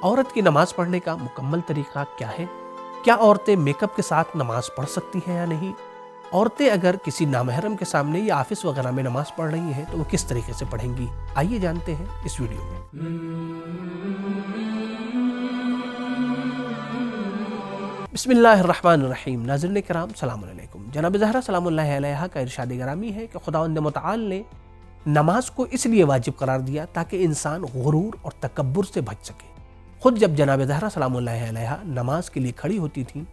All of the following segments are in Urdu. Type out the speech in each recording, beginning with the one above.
عورت کی نماز پڑھنے کا مکمل طریقہ کیا ہے؟ کیا عورتیں میک اپ کے ساتھ نماز پڑھ سکتی ہیں یا نہیں؟ عورتیں اگر کسی نامحرم کے سامنے یا آفس وغیرہ میں نماز پڑھ رہی ہیں تو وہ کس طریقے سے پڑھیں گی؟ آئیے جانتے ہیں اس ویڈیو میں۔ بسم اللہ الرحمن الرحیم۔ ناظرین کرام سلام علیکم۔ جناب زہرا سلام اللہ علیہا کا ارشاد گرامی ہے کہ خداوند متعال نے نماز کو اس لیے واجب قرار دیا تاکہ انسان غرور اور تکبر سے بچ سکے۔ خود جب جناب زہرا سلام اللہ علیہا نماز کے لیے کھڑی ہوتی تھیں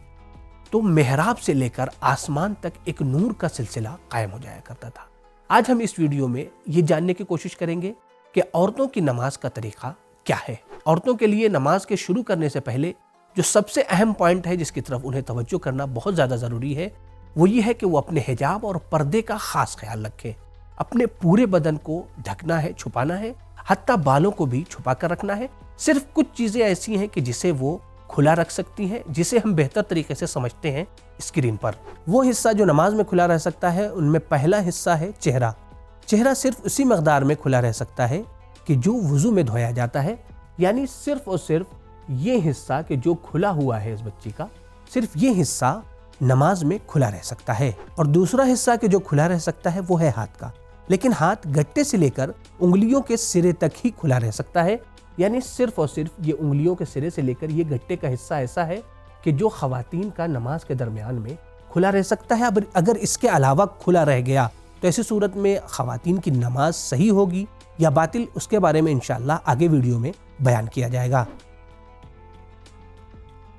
تو محراب سے لے کر آسمان تک ایک نور کا سلسلہ قائم ہو جایا کرتا تھا۔ آج ہم اس ویڈیو میں یہ جاننے کی کوشش کریں گے کہ عورتوں کی نماز کا طریقہ کیا ہے۔ عورتوں کے لیے نماز کے شروع کرنے سے پہلے جو سب سے اہم پوائنٹ ہے جس کی طرف انہیں توجہ کرنا بہت زیادہ ضروری ہے وہ یہ ہے کہ وہ اپنے حجاب اور پردے کا خاص خیال رکھیں۔ اپنے پورے بدن کو ڈھکنا ہے، چھپانا ہے، حتیٰ بالوں کو بھی چھپا کر رکھنا ہے۔ صرف کچھ چیزیں ایسی ہیں کہ جسے وہ کھلا رکھ سکتی ہیں، جسے ہم بہتر طریقے سے سمجھتے ہیں اسکرین پر۔ وہ حصہ جو نماز میں کھلا رہ سکتا ہے ان میں پہلا حصہ ہے چہرہ۔ چہرہ صرف اسی مقدار میں کھلا رہ سکتا ہے کہ جو وضو میں دھویا جاتا ہے، یعنی صرف اور صرف یہ حصہ کہ جو کھلا ہوا ہے اس بچی کا، صرف یہ حصہ نماز میں کھلا رہ سکتا ہے۔ اور دوسرا حصہ کہ جو کھلا رہ سکتا ہے وہ ہے ہاتھ کا، لیکن ہاتھ گٹے سے لے کر انگلیوں کے سرے تک ہی کھلا رہ سکتا ہے، یعنی صرف اور صرف یہ انگلیوں کے سرے سے لے کر یہ گٹے کا حصہ ایسا ہے کہ جو خواتین کا نماز کے درمیان میں کھلا رہ سکتا ہے۔ اگر اس کے علاوہ کھلا رہ گیا تو ایسی صورت میں خواتین کی نماز صحیح ہوگی یا باطل، اس کے بارے میں انشاءاللہ آگے ویڈیو میں بیان کیا جائے گا۔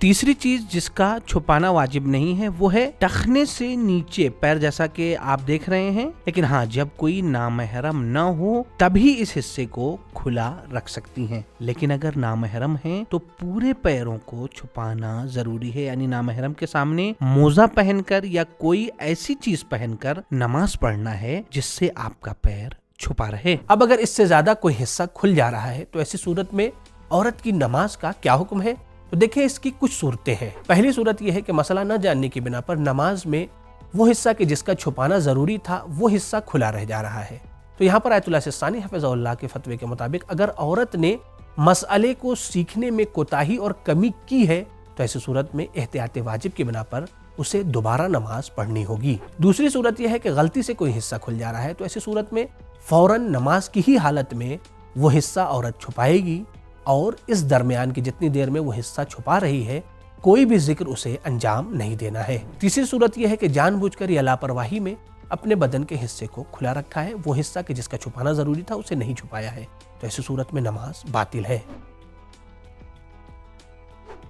تیسری چیز جس کا چھپانا واجب نہیں ہے وہ ہے ٹخنے سے نیچے پیر، جیسا کہ آپ دیکھ رہے ہیں، لیکن ہاں جب کوئی نامحرم نہ ہو تبھی اس حصے کو کھلا رکھ سکتی ہیں، لیکن اگر نامحرم ہیں تو پورے پیروں کو چھپانا ضروری ہے، یعنی نامحرم کے سامنے موزہ پہن کر یا کوئی ایسی چیز پہن کر نماز پڑھنا ہے جس سے آپ کا پیر چھپا رہے۔ اب اگر اس سے زیادہ کوئی حصہ کھل جا رہا ہے تو ایسی صورت میں عورت کی نماز کا کیا حکم ہے؟ تو دیکھیں اس کی کچھ صورتیں ہیں۔ پہلی صورت یہ ہے کہ مسئلہ نہ جاننے کی بنا پر نماز میں وہ حصہ کہ جس کا چھپانا ضروری تھا وہ حصہ کھلا رہ جا رہا ہے۔ تو یہاں پر آیت اللہ سستانی حفظہ اللہ کے فتوے کے مطابق اگر عورت نے مسئلے کو سیکھنے میں کوتاہی اور کمی کی ہے تو ایسی صورت میں احتیاط واجب کی بنا پر اسے دوبارہ نماز پڑھنی ہوگی۔ دوسری صورت یہ ہے کہ غلطی سے کوئی حصہ کھل جا رہا ہے تو ایسی صورت میں فوراً نماز کی ہی حالت میں وہ حصہ عورت چھپائے گی، اور اس درمیان کی جتنی دیر میں وہ حصہ چھپا رہی ہے کوئی بھی ذکر اسے انجام نہیں دینا ہے۔ تیسری صورت یہ ہے کہ جان بوجھ کر یا لاپرواہی میں اپنے بدن کے حصے کو کھلا رکھا ہے، وہ حصہ کہ جس کا چھپانا ضروری تھا اسے نہیں چھپایا ہے، تو ایسی صورت میں نماز باطل ہے۔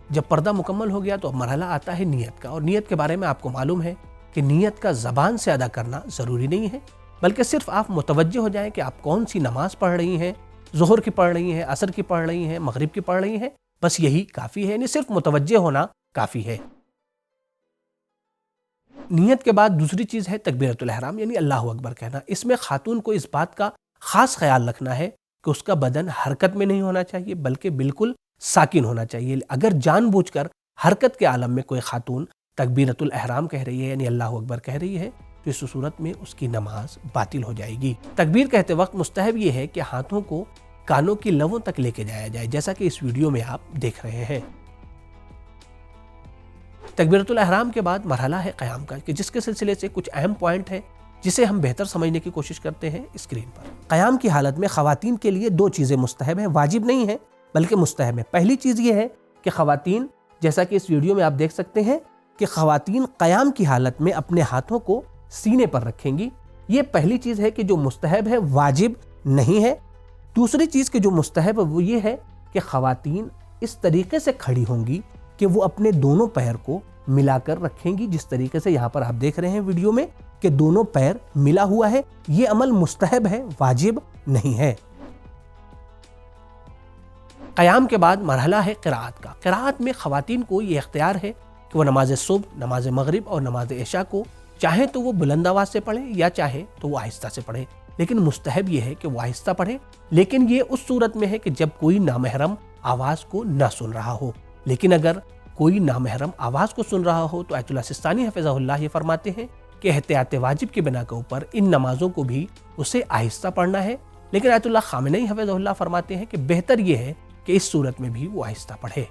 جب پردہ مکمل ہو گیا تو اب مرحلہ آتا ہے نیت کا، اور نیت کے بارے میں آپ کو معلوم ہے کہ نیت کا زبان سے ادا کرنا ضروری نہیں ہے، بلکہ صرف آپ متوجہ ہو جائیں کہ آپ کون سی نماز پڑھ رہی ہیں، ظہر کی پڑھ رہی ہیں، عصر کی پڑھ رہی ہیں، مغرب کی پڑھ رہی ہیں، بس یہی کافی ہے، یعنی صرف متوجہ ہونا کافی ہے۔ نیت کے بعد دوسری چیز ہے تکبیرۃ الاحرام، یعنی اللہ اکبر کہنا۔ اس میں خاتون کو اس بات کا خاص خیال رکھنا ہے کہ اس کا بدن حرکت میں نہیں ہونا چاہیے بلکہ بالکل ساکن ہونا چاہیے۔ اگر جان بوجھ کر حرکت کے عالم میں کوئی خاتون تکبیرۃ الاحرام کہہ رہی ہے، یعنی اللہ اکبر کہہ رہی ہے، تو اس صورت میں اس کی نماز باطل ہو جائے گی۔ تکبیر کہتے وقت مستحب یہ ہے کہ ہاتھوں کو کانوں کی لووں تک لے کے جایا جائے، جیسا کہ اس ویڈیو میں آپ دیکھ رہے ہیں۔ تکبیرۃ الاحرام کے بعد مرحلہ ہے قیام کا، کہ جس کے سلسلے سے کچھ اہم پوائنٹ ہے جسے ہم بہتر سمجھنے کی کوشش کرتے ہیں اسکرین پر۔ قیام کی حالت میں خواتین کے لیے دو چیزیں مستحب ہیں، واجب نہیں ہے بلکہ مستحب ہے۔ پہلی چیز یہ ہے کہ خواتین، جیسا کہ اس ویڈیو میں آپ دیکھ سکتے ہیں کہ خواتین قیام کی حالت میں اپنے ہاتھوں کو سینے پر رکھیں گی۔ یہ پہلی چیز ہے کہ جو مستحب ہے، واجب نہیں ہے۔ دوسری چیز کہ جو مستحب ہے وہ یہ ہے کہ خواتین اس طریقے سے کھڑی ہوں گی کہ وہ اپنے دونوں پیر کو ملا کر رکھیں گی، جس طریقے سے یہاں پر آپ دیکھ رہے ہیں ویڈیو میں کہ دونوں پیر ملا ہوا ہے۔ یہ عمل مستحب ہے، واجب نہیں ہے۔ قیام کے بعد مرحلہ ہے قراءت کا۔ قراءت میں خواتین کو یہ اختیار ہے کہ وہ نماز صبح، نماز مغرب اور نماز عشاء کو چاہے تو وہ بلند آواز سے پڑھے یا چاہے تو وہ آہستہ سے پڑھے، لیکن مستحب یہ ہے کہ وہ آہستہ پڑھے، لیکن یہ اس صورت میں ہے کہ جب کوئی نامحرم آواز کو نہ سن رہا ہو۔ لیکن اگر کوئی نامحرم آواز کو سن رہا ہو تو آیت اللہ سستانی حفظہ اللہ یہ فرماتے ہیں کہ احتیاط واجب کی بنا کے اوپر ان نمازوں کو بھی اسے آہستہ پڑھنا ہے، لیکن آیت اللہ خامنئی حفظہ اللہ فرماتے ہیں کہ بہتر یہ ہے کہ اس صورت میں بھی وہ آہستہ پڑھے۔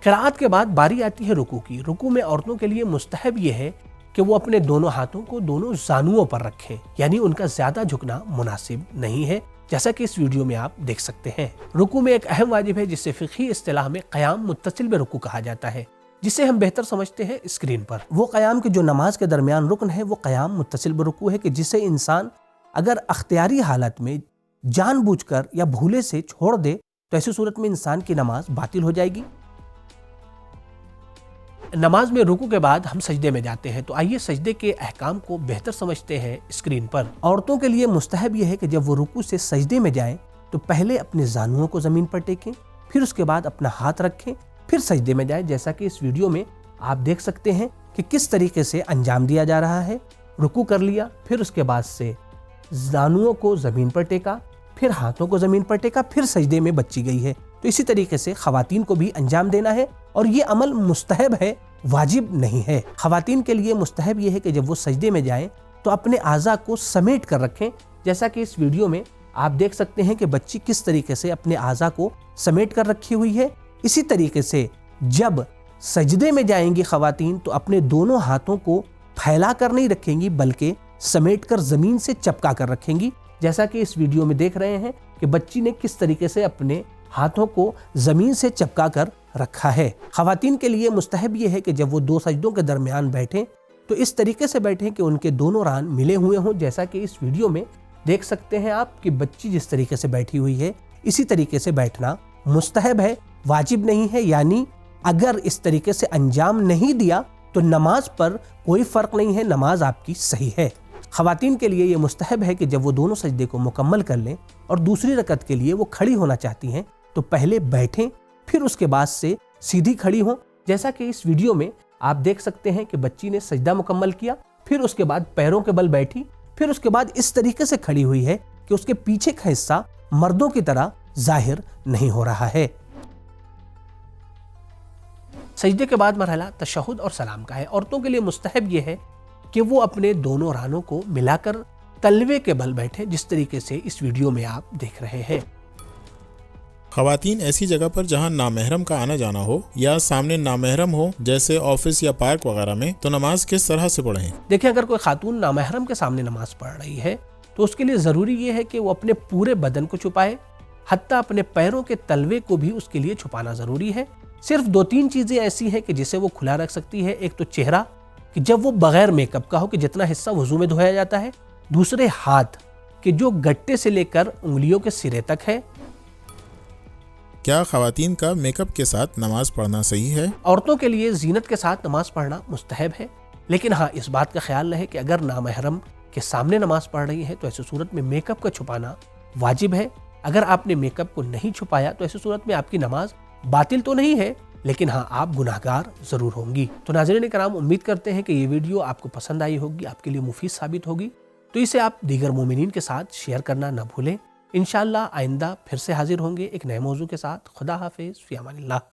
قرات کے بعد باری آتی ہے رکوع کی۔ رکوع میں عورتوں کے لیے مستحب یہ ہے کہ وہ اپنے دونوں ہاتھوں کو دونوں زانوؤں پر رکھیں، یعنی ان کا زیادہ جھکنا مناسب نہیں ہے، جیسا کہ اس ویڈیو میں آپ دیکھ سکتے ہیں۔ رکوع میں ایک اہم واجب ہے جسے فقہی اصطلاح میں قیام متصل برکوع کہا جاتا ہے، جسے ہم بہتر سمجھتے ہیں اسکرین پر۔ وہ قیام کے جو نماز کے درمیان رکن ہے وہ قیام متصل برکوع ہے کہ جسے انسان اگر اختیاری حالت میں جان بوجھ کر یا بھولے سے چھوڑ دے تو ایسی صورت میں انسان کی نماز باطل ہو جائے گی۔ نماز میں رکوع کے بعد ہم سجدے میں جاتے ہیں، تو آئیے سجدے کے احکام کو بہتر سمجھتے ہیں اسکرین پر۔ عورتوں کے لیے مستحب یہ ہے کہ جب وہ رکوع سے سجدے میں جائیں تو پہلے اپنے زانوؤں کو زمین پر ٹیکیں، پھر اس کے بعد اپنا ہاتھ رکھیں، پھر سجدے میں جائیں، جیسا کہ اس ویڈیو میں آپ دیکھ سکتے ہیں کہ کس طریقے سے انجام دیا جا رہا ہے۔ رکوع کر لیا، پھر اس کے بعد سے زانوؤں کو زمین پر ٹیکا، پھر ہاتھوں کو زمین پر ٹیکا، پھر سجدے میں بچی گئی ہے۔ تو اسی طریقے سے خواتین کو بھی انجام دینا ہے، اور یہ عمل مستحب ہے، واجب نہیں ہے۔ خواتین کے لیے مستحب یہ ہے کہ جب وہ سجدے میں جائیں تو اپنے اعضاء کو سمیٹ کر رکھیں، جیسا کہ اس ویڈیو میں آپ دیکھ سکتے ہیں کہ بچی کس طریقے سے اپنے اعضاء کو سمیٹ کر رکھی ہوئی ہے۔ اسی طریقے سے جب سجدے میں جائیں گی خواتین تو اپنے دونوں ہاتھوں کو پھیلا کر نہیں رکھیں گی بلکہ سمیٹ کر زمین سے چپکا کر رکھیں گی، جیسا کہ اس ویڈیو میں دیکھ رہے ہیں کہ بچی نے کس طریقے سے اپنے ہاتھوں کو زمین سے چپکا کر رکھا ہے۔ خواتین کے لیے مستحب یہ ہے کہ جب وہ دو سجدوں کے درمیان بیٹھیں تو اس طریقے سے بیٹھیں کہ ان کے دونوں ران ملے ہوئے ہوں، جیسا کہ اس ویڈیو میں دیکھ سکتے ہیں آپ کہ بچی جس طریقے سے بیٹھی ہوئی ہے اسی طریقے سے بیٹھنا مستحب ہے، واجب نہیں ہے۔ یعنی اگر اس طریقے سے انجام نہیں دیا تو نماز پر کوئی فرق نہیں ہے، نماز آپ کی صحیح ہے۔ خواتین کے لیے یہ مستحب ہے کہ جب وہ دونوں سجدے کو مکمل کر لیں اور دوسری رکعت کے لیے وہ کھڑی ہونا چاہتی ہیں تو پہلے بیٹھیں، پھر اس کے بعد سے سیدھی کھڑی ہوں، جیسا کہ اس ویڈیو میں آپ دیکھ سکتے ہیں کہ بچی نے سجدہ مکمل کیا، پھر اس کے بعد پیروں کے بل بیٹھی، پھر اس کے بعد اس طریقے سے کھڑی ہوئی ہے کہ اس کے پیچھے کا حصہ مردوں کی طرح ظاہر نہیں ہو رہا ہے۔ سجدے کے بعد مرحلہ تشہد اور سلام کا ہے۔ عورتوں کے لیے مستحب یہ ہے کہ وہ اپنے دونوں رانوں کو ملا کر تلوے کے بل بیٹھیں، جس طریقے سے اس ویڈیو میں آپ دیکھ رہے ہیں۔ خواتین ایسی جگہ پر جہاں نامحرم کا آنا جانا ہو یا سامنے نامحرم ہو جیسے آفس یا پارک وغیرہ میں، تو نماز کس طرح سے پڑھیں؟ دیکھیں، اگر کوئی خاتون نامحرم کے سامنے نماز پڑھ رہی ہے تو اس کے لیے ضروری یہ ہے کہ وہ اپنے پورے بدن کو چھپائے، حتیٰ اپنے پیروں کے تلوے کو بھی اس کے لیے چھپانا ضروری ہے۔ صرف دو تین چیزیں ایسی ہیں کہ جسے وہ کھلا رکھ سکتی ہے۔ ایک تو چہرہ کہ جب وہ بغیر میک اپ کا ہو کہ جتنا حصہ وضو میں دھویا جاتا ہے، دوسرے ہاتھ کہ جو گٹے سے لے کر انگلیوں کے سرے تک ہے۔ کیا خواتین کا میک اپ کے ساتھ نماز پڑھنا صحیح ہے؟ عورتوں کے لیے زینت کے ساتھ نماز پڑھنا مستحب ہے، لیکن ہاں اس بات کا خیال رہے کہ اگر نامحرم کے سامنے نماز پڑھ رہی ہے تو ایسی صورت میں میک اپ کا چھپانا واجب ہے۔ اگر آپ نے میک اپ کو نہیں چھپایا تو ایسی صورت میں آپ کی نماز باطل تو نہیں ہے، لیکن ہاں آپ گناہگار ضرور ہوں گی۔ تو ناظرین کرام، امید کرتے ہیں کہ یہ ویڈیو آپ کو پسند آئی ہوگی، آپ کے لیے مفید ثابت ہوگی، تو اسے آپ دیگر مومنین کے ساتھ شیئر کرنا نہ بھولیں۔ انشاءاللہ آئندہ پھر سے حاضر ہوں گے ایک نئے موضوع کے ساتھ۔ خدا حافظ، فی امان اللہ۔